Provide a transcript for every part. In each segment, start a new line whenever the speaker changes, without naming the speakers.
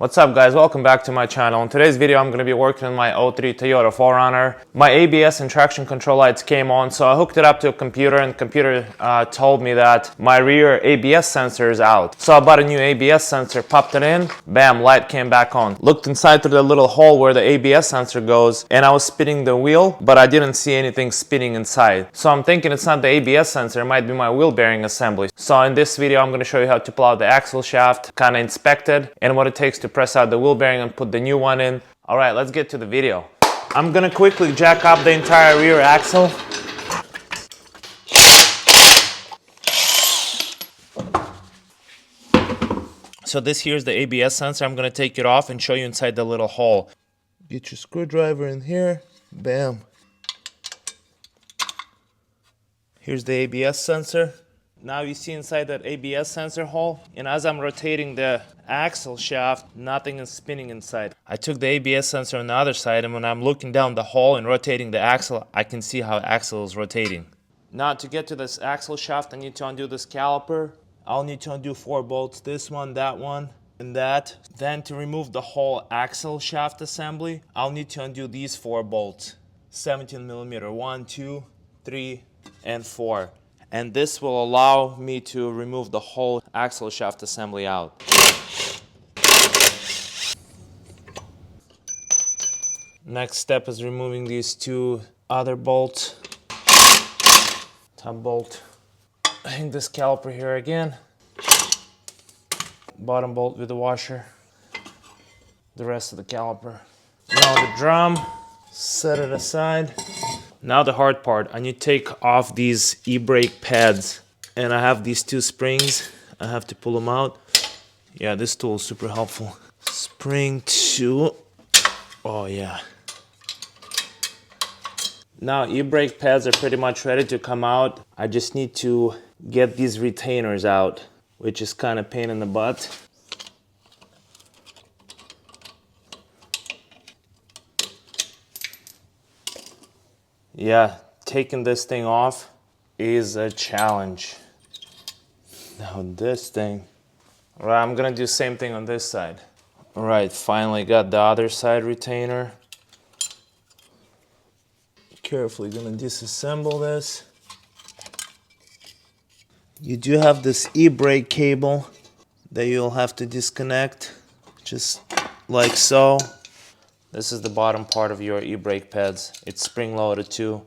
What's up guys, welcome back to my channel. In today's video I'm going to be working on my '03 Toyota 4Runner. My ABS and traction control lights came on, so I hooked it up to a computer, and the computer told me that my rear ABS sensor is out. So I bought a new ABS sensor, popped it in, bam, light came back on. Looked inside through the little hole where the ABS sensor goes, and I was spinning the wheel, but I didn't see anything spinning inside. So I'm thinking it's not the ABS sensor, it might be my wheel bearing assembly. So in this video I'm going to show you how to pull out the axle shaft, kind of inspect it, and what it takes to press out the wheel bearing and put the new one in. Alright, let's get to the video. I'm gonna quickly jack up the entire rear axle. So this here's the ABS sensor. I'm gonna take it off and show you inside the little hole. Get your screwdriver in here, bam. Here's the ABS sensor. Now you see inside that ABS sensor hole, and as I'm rotating the axle shaft, nothing is spinning inside. I took the ABS sensor on the other side, and when I'm looking down the hole and rotating the axle, I can see how the axle is rotating. Now to get to this axle shaft, I need to undo this caliper. I'll need to undo 4 bolts, this one, and that. Then to remove the whole axle shaft assembly, I'll need to undo these 4 bolts. 17mm, 1, 2, 3, and 4. And this will allow me to remove the whole axle shaft assembly out. Next step is removing these 2 other bolts. Top bolt. Hang this caliper here again. Bottom bolt with the washer. The rest of the caliper. Now the drum, set it aside. Now the hard part, I need to take off these e-brake pads, and I have these 2 springs. I have to pull them out. Yeah, this tool is super helpful. Spring 2. Oh yeah. Now e-brake pads are pretty much ready to come out. I just need to get these retainers out, which is kind of pain in the butt. Yeah, taking this thing off is a challenge. Now this thing. Alright, I'm gonna do the same thing on this side. Alright, finally got the other side retainer. Carefully gonna disassemble this. You do have this e-brake cable that you'll have to disconnect, just like so. This is the bottom part of your e-brake pads. It's spring-loaded too.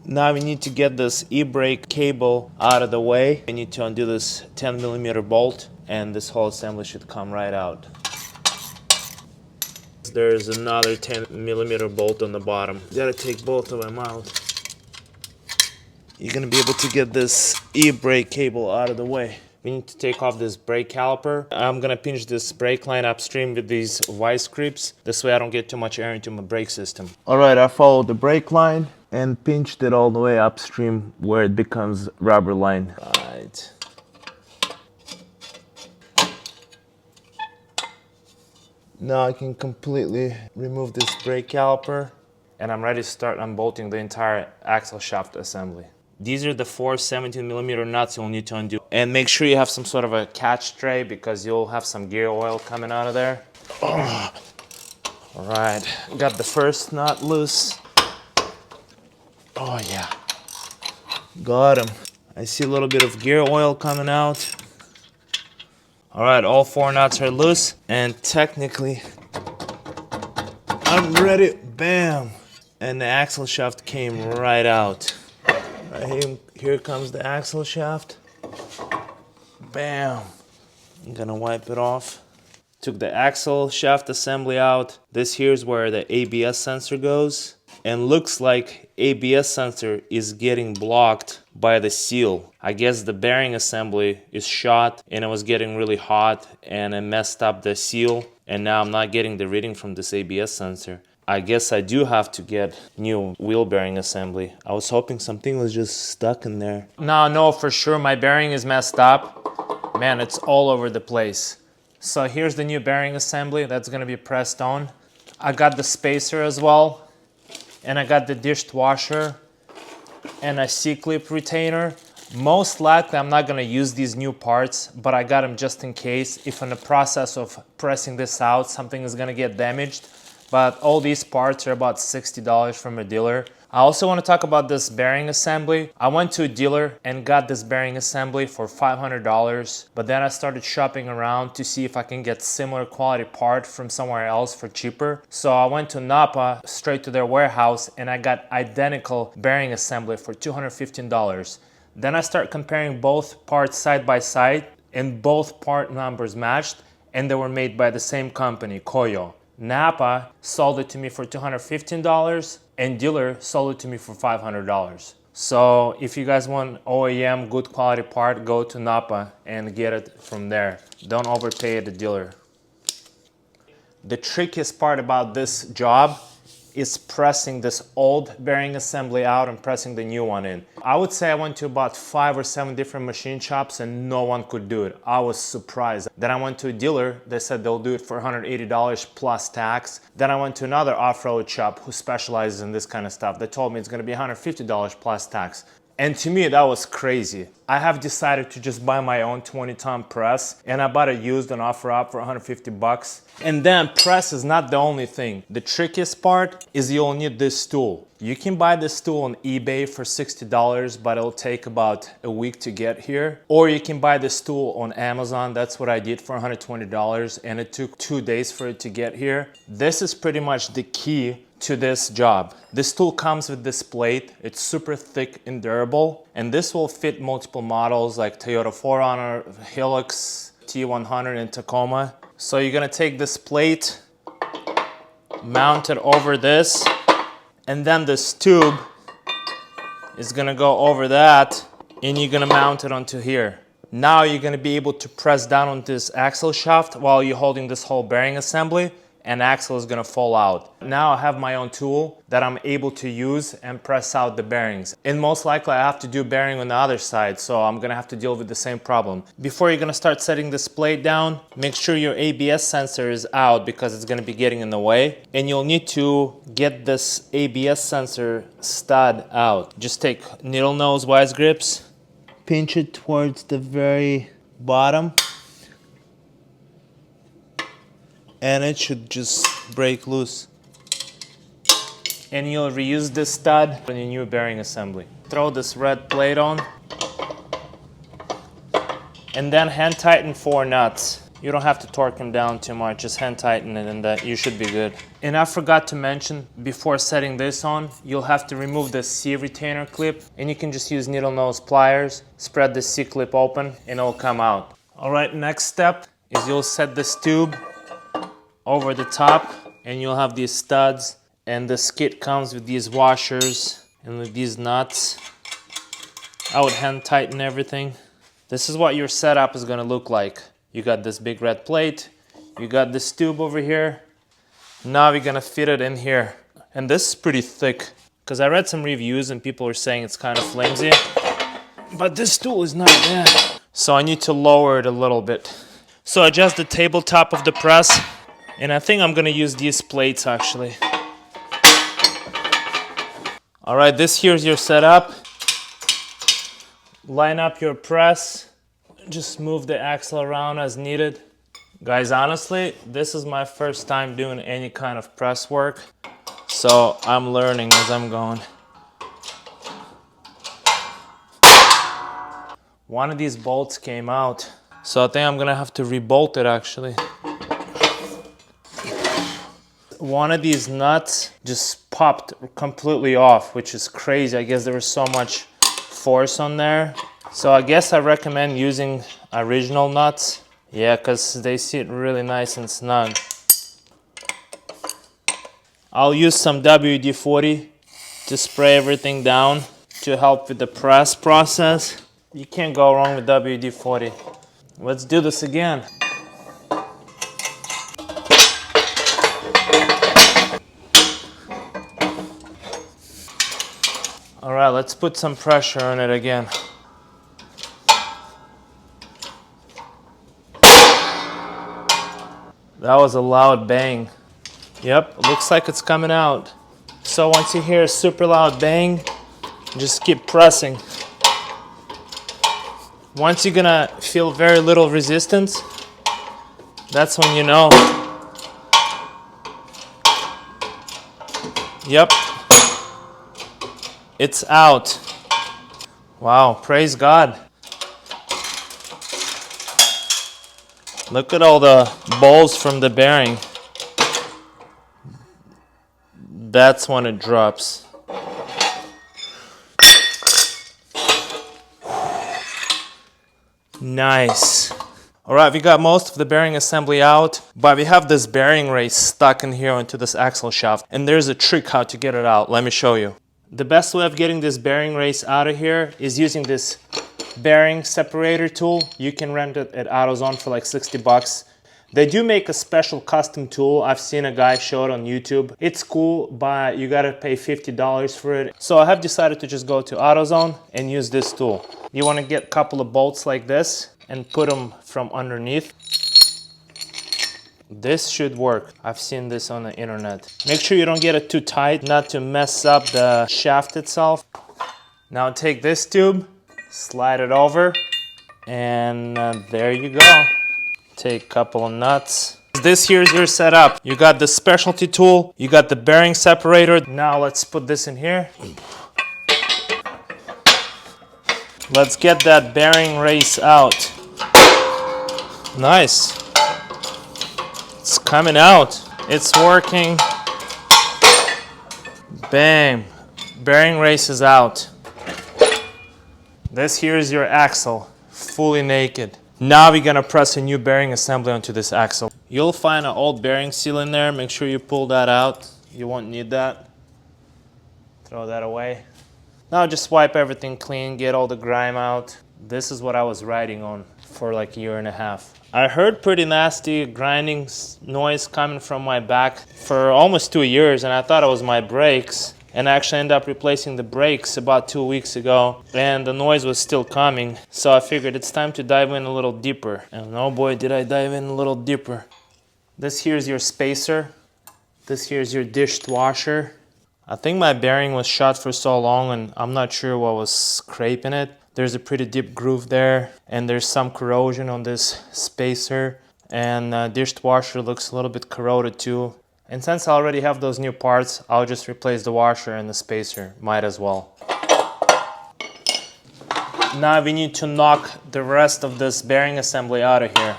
Now we need to get this e-brake cable out of the way. We need to undo this 10mm bolt, and this whole assembly should come right out. There's another 10mm bolt on the bottom. You gotta take both of them out. You're gonna be able to get this e-brake cable out of the way. We need to take off this brake caliper. I'm gonna pinch this brake line upstream with these vice grips. This way I don't get too much air into my brake system. Alright, I followed the brake line and pinched it all the way upstream where it becomes rubber line. Right. Now I can completely remove this brake caliper, and I'm ready to start unbolting the entire axle shaft assembly. These are the 4 17mm nuts you'll need to undo. And make sure you have some sort of a catch tray, because you'll have some gear oil coming out of there. Oh. Alright, got the first nut loose. Oh yeah, got him. I see a little bit of gear oil coming out. Alright, all 4 nuts are loose, and technically I'm ready. Bam! And the axle shaft came right out. Right here comes the axle shaft. Bam! I'm gonna wipe it off. Took the axle shaft assembly out. This here's where the ABS sensor goes. And looks like ABS sensor is getting blocked by the seal. I guess the bearing assembly is shot and it was getting really hot and it messed up the seal, and now I'm not getting the reading from this ABS sensor. I guess I do have to get new wheel bearing assembly. I was hoping something was just stuck in there. Now I know for sure my bearing is messed up. Man, it's all over the place. So here's the new bearing assembly that's gonna be pressed on. I got the spacer as well. And I got the dished washer and a C-clip retainer. Most likely I'm not gonna use these new parts, but I got them just in case if in the process of pressing this out, something is gonna get damaged. But all these parts are about $60 from a dealer. I also want to talk about this bearing assembly. I went to a dealer and got this bearing assembly for $500, but then I started shopping around to see if I can get similar quality part from somewhere else for cheaper. So I went to Napa, straight to their warehouse, and I got identical bearing assembly for $215. Then I start comparing both parts side by side, and both part numbers matched, and they were made by the same company, Koyo. Napa sold it to me for $215 and dealer sold it to me for $500. So if you guys want OEM good quality part, go to Napa and get it from there. Don't overpay at the dealer. The trickiest part about this job is pressing this old bearing assembly out and pressing the new one in. I would say I went to about 5 or 7 different machine shops and no one could do it. I was surprised. Then I went to a dealer, they said they'll do it for $180 plus tax. Then I went to another off-road shop who specializes in this kind of stuff. They told me it's gonna be $150 plus tax. And to me, that was crazy. I have decided to just buy my own 20-ton press, and I bought it used on OfferUp for 150 bucks. And then press is not the only thing. The trickiest part is you'll need this tool. You can buy this tool on eBay for $60, but it'll take about a week to get here. Or you can buy this tool on Amazon. That's what I did for $120, and it took 2 days for it to get here. This is pretty much the key to this job. This tool comes with this plate. It's super thick and durable, and this will fit multiple models like Toyota 4runner, Hilux, T100, and Tacoma. So you're gonna take this plate, mount it over this, and then this tube is gonna go over that, and you're gonna mount it onto here. Now you're gonna be able to press down on this axle shaft while you're holding this whole bearing assembly, and axle is gonna fall out. Now I have my own tool that I'm able to use and press out the bearings. And most likely I have to do bearing on the other side, so I'm gonna have to deal with the same problem. Before you're gonna start setting this plate down, make sure your ABS sensor is out because it's gonna be getting in the way. And you'll need to get this ABS sensor stud out. Just take needle nose wise grips, pinch it towards the very bottom, and it should just break loose. And you'll reuse this stud in your new bearing assembly. Throw this red plate on, and then hand tighten 4 nuts. You don't have to torque them down too much, just hand tighten it and that you should be good. And I forgot to mention, before setting this on, you'll have to remove the C retainer clip, and you can just use needle nose pliers, spread the C clip open, and it'll come out. All right, next step is you'll set this tube over the top, and you'll have these studs, and this kit comes with these washers and with these nuts. I would hand tighten everything. This is what your setup is gonna look like. You got this big red plate, you got this tube over here. Now we're gonna fit it in here. And this is pretty thick, because I read some reviews and people were saying it's kind of flimsy, but this tool is not bad. So I need to lower it a little bit. So adjust the tabletop of the press, and I think I'm gonna use these plates actually. All right, this here's your setup. Line up your press. Just move the axle around as needed. Guys, honestly, this is my first time doing any kind of press work, so I'm learning as I'm going. One of these bolts came out, so I think I'm gonna have to rebolt it actually. One of these nuts just popped completely off, which is crazy. I guess there was so much force on there. So I guess I recommend using original nuts. Yeah, because they sit really nice and snug. I'll use some WD-40 to spray everything down to help with the press process. You can't go wrong with WD-40. Let's do this again. All right, let's put some pressure on it again. That was a loud bang. Yep, looks like it's coming out. So once you hear a super loud bang, just keep pressing. Once you're gonna feel very little resistance, that's when you know. Yep, it's out. Wow, praise God. Look at all the balls from the bearing. That's when it drops. Nice. All right, we got most of the bearing assembly out, but we have this bearing race stuck in here into this axle shaft, and there's a trick how to get it out. Let me show you. The best way of getting this bearing race out of here is using this bearing separator tool. You can rent it at AutoZone for like 60 bucks. They do make a special custom tool. I've seen a guy show it on YouTube. It's cool, but you gotta pay $50 for it. So I have decided to just go to AutoZone and use this tool. You wanna get a couple of bolts like this and put them from underneath. This should work. I've seen this on the internet. Make sure you don't get it too tight, not to mess up the shaft itself. Now take this tube, slide it over, and there you go. Take a couple of nuts. This here is your setup. You got the specialty tool, you got the bearing separator. Now let's put this in here. Let's get that bearing race out. Nice. It's coming out. It's working. Bam. Bearing race is out. This here is your axle, fully naked. Now we're gonna press a new bearing assembly onto this axle. You'll find an old bearing seal in there. Make sure you pull that out. You won't need that. Throw that away. Now just wipe everything clean, get all the grime out. This is what I was riding on for like a year and a half. I heard pretty nasty grinding noise coming from my back for almost 2 years, and I thought it was my brakes. And I actually ended up replacing the brakes about 2 weeks ago, and the noise was still coming. So I figured it's time to dive in a little deeper. And oh boy, did I dive in a little deeper. This here's your spacer. This here's your dished washer. I think my bearing was shot for so long and I'm not sure what was scraping it. There's a pretty deep groove there, and there's some corrosion on this spacer. And dished washer looks a little bit corroded too. And since I already have those new parts, I'll just replace the washer and the spacer. Might as well. Now we need to knock the rest of this bearing assembly out of here.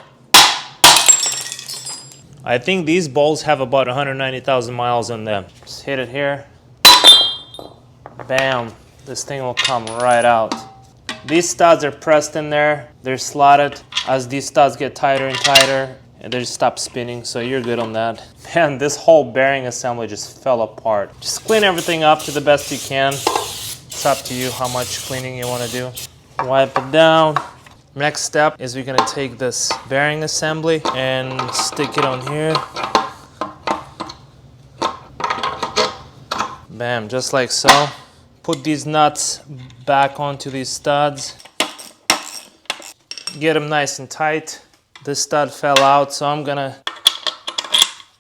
I think these bolts have about 190,000 miles on them. Just hit it here. Bam. This thing will come right out. These studs are pressed in there. They're slotted. As these studs get tighter and tighter, and they just stop spinning, so you're good on that. Man, this whole bearing assembly just fell apart. Just clean everything up to the best you can. It's up to you how much cleaning you want to do. Wipe it down. Next step is we're gonna take this bearing assembly and stick it on here. Bam, just like so. Put these nuts back onto these studs. Get them nice and tight. This stud fell out, so I'm gonna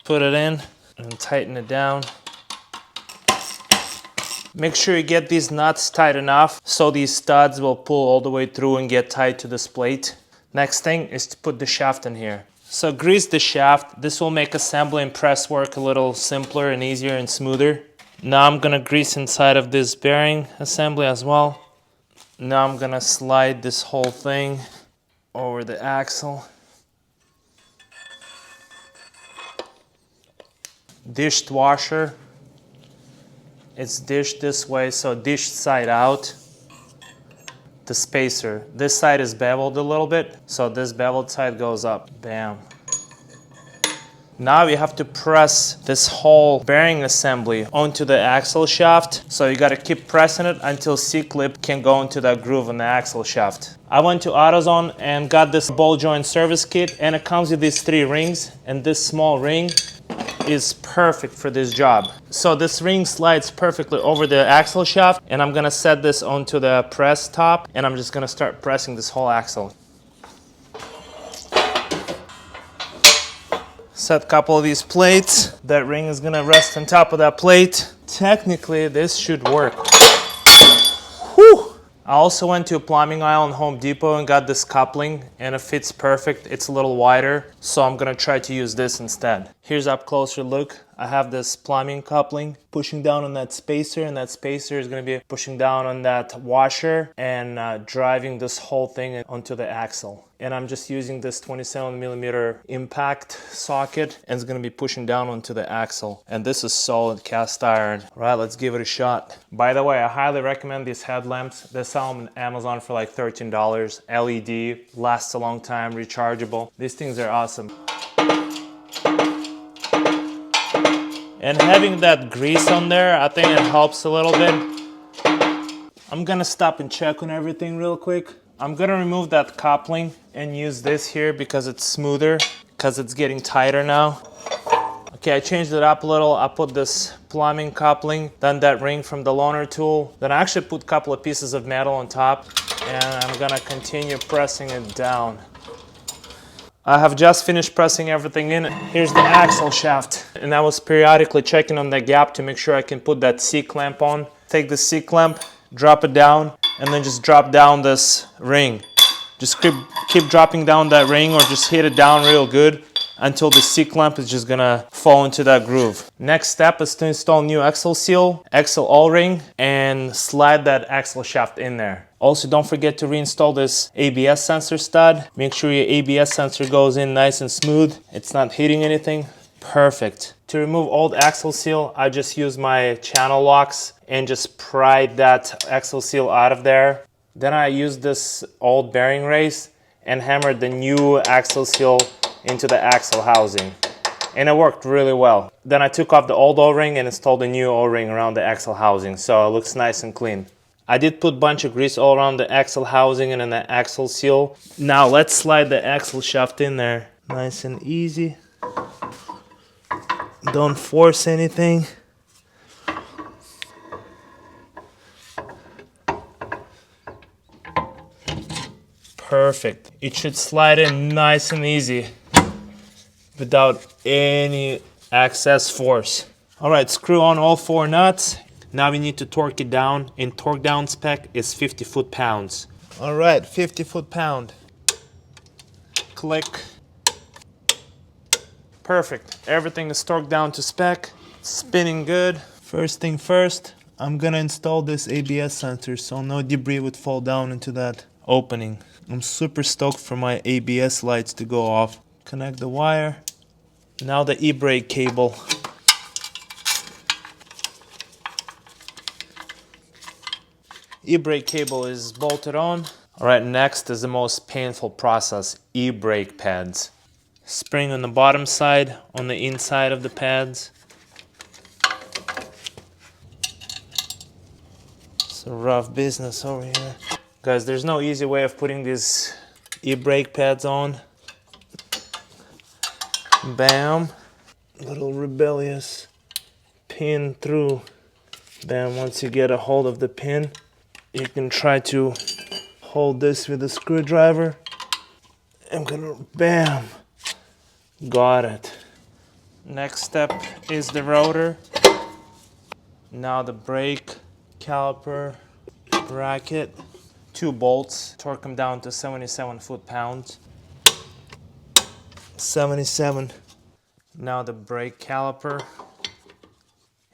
put it in and tighten it down. Make sure you get these nuts tight enough so these studs will pull all the way through and get tight to this plate. Next thing is to put the shaft in here. So grease the shaft. This will make assembly and press work a little simpler and easier and smoother. Now I'm gonna grease inside of this bearing assembly as well. Now I'm gonna slide this whole thing over the axle. Dished washer. It's dished this way, so dished side out. The spacer. This side is beveled a little bit, so this beveled side goes up. Bam. Now you have to press this whole bearing assembly onto the axle shaft. So you gotta keep pressing it until C-clip can go into that groove in the axle shaft. I went to AutoZone and got this ball joint service kit, and it comes with these 3 rings, and this small ring is perfect for this job. So this ring slides perfectly over the axle shaft, and I'm gonna set this onto the press top, and I'm just gonna start pressing this whole axle. Set a couple of these plates. That ring is gonna rest on top of that plate. Technically, this should work. Whew! I also went to a plumbing aisle in Home Depot and got this coupling, and it fits perfect. It's a little wider, so I'm gonna try to use this instead. Here's up closer look. I have this plumbing coupling pushing down on that spacer, and that spacer is gonna be pushing down on that washer and driving this whole thing onto the axle. And I'm just using this 27mm impact socket, and it's gonna be pushing down onto the axle. And this is solid cast iron. All right, let's give it a shot. By the way, I highly recommend these headlamps. They sell them on Amazon for like $13. LED, lasts a long time, rechargeable. These things are awesome. And having that grease on there, I think it helps a little bit. I'm gonna stop and check on everything real quick. I'm gonna remove that coupling and use this here because it's smoother, because it's getting tighter now. Okay, I changed it up a little. I put this plumbing coupling, then that ring from the loaner tool. Then I actually put a couple of pieces of metal on top, and I'm gonna continue pressing it down. I have just finished pressing everything in. Here's the axle shaft. And I was periodically checking on that gap to make sure I can put that C-clamp on. Take the C-clamp, drop it down, and then just drop down this ring. Just keep dropping down that ring, or just hit it down real good until the C-clamp is just gonna fall into that groove. Next step is to install new axle seal, axle O-ring, and slide that axle shaft in there. Also, don't forget to reinstall this ABS sensor stud. Make sure your ABS sensor goes in nice and smooth. It's not hitting anything. Perfect. To remove old axle seal, I just use my channel locks and just pried that axle seal out of there. Then I used this old bearing race and hammered the new axle seal into the axle housing. And it worked really well. Then I took off the old O-ring and installed a new O-ring around the axle housing, so it looks nice and clean. I did put a bunch of grease all around the axle housing and in the axle seal. Now let's slide the axle shaft in there. Nice and easy. Don't force anything. Perfect. It should slide in nice and easy without any excess force. All right, screw on all 4 nuts. Now we need to torque it down, and torque down spec is 50 foot-pounds. All right, 50 foot-pound. Click. Perfect. Everything is torqued down to spec. Spinning good. First thing first, I'm gonna install this ABS sensor so no debris would fall down into that opening. I'm super stoked for my ABS lights to go off. Connect the wire. Now the e-brake cable. E-brake cable is bolted on. All right, next is the most painful process, e-brake pads. Spring on the bottom side, on the inside of the pads. It's a rough business over here. Guys, there's no easy way of putting these e-brake pads on. Bam. Little rebellious pin through. Bam, once you get a hold of the pin, you can try to hold this with a screwdriver. I'm gonna, bam, got it. Next step is the rotor. Now the brake caliper bracket. 2 bolts, torque them down to 77 foot-pounds. 77. Now the brake caliper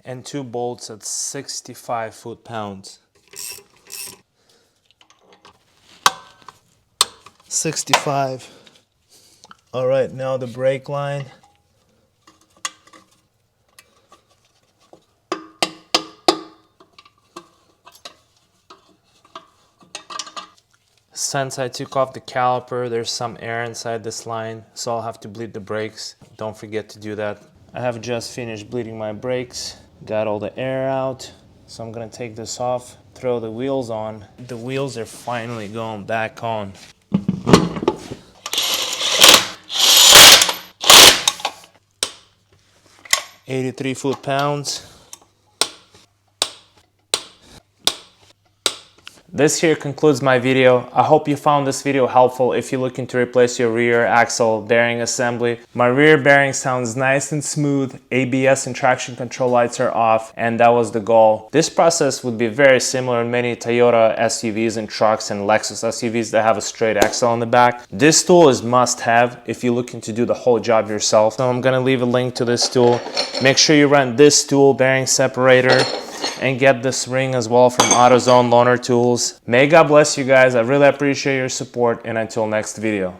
and 2 bolts at 65 foot-pounds. 65. All right, now the brake line. Since I took off the caliper, there's some air inside this line, so I'll have to bleed the brakes. Don't forget to do that. I have just finished bleeding my brakes, got all the air out, so I'm gonna take this off, throw the wheels on. The wheels are finally going back on. $83 foot-pounds. This here concludes my video. I hope you found this video helpful if you're looking to replace your rear axle bearing assembly. My rear bearing sounds nice and smooth, ABS and traction control lights are off, and that was the goal. This process would be very similar in many Toyota SUVs and trucks and Lexus SUVs that have a straight axle on the back. This tool is must-have if you're looking to do the whole job yourself. So I'm gonna leave a link to this tool. Make sure you rent this tool, bearing separator, and get this ring as well from AutoZone Loaner Tools. May God bless you guys. I really appreciate your support, and until next video.